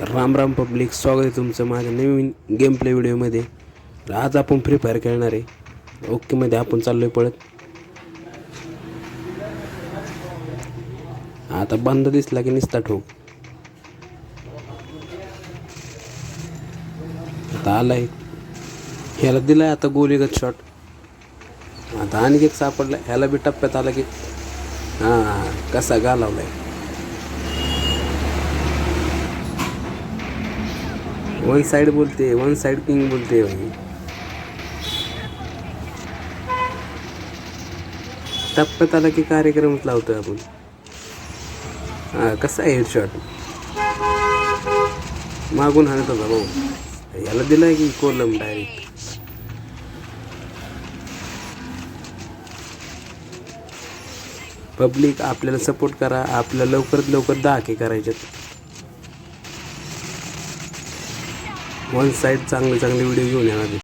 Ram Ram public, स्वागत आहे तुमचं माझ्या नवीन गेम प्ले व्हिडिओमध्ये. आज आपण फ्री फायर खेळणार आहे. ओकेमध्ये आपण चाललोय पळत. आता बंद दिसला की निसता ठोक. आता आलाय, ह्याला दिलाय आता गोलीगत शॉट. आता आणखी एक सापडला, ह्याला बी टप्प्यात आला की कसा घालावलाय. वन साइड बोलते, वन साइड किंग बोलते भाई. टप्प्यात आला की कार्यक्रमच लावतोय आपण. कसा आहे हेडशॉट, मागून हाणत होता भाऊ. याला दिलाय की कोलम डायरेक्ट. पब्लिक आपल्याला सपोर्ट करा, आपल्याला लवकरात लवकर 10K करायच्यात. वन साइड चांगले चांगले व्हिडिओ घेऊन येणार.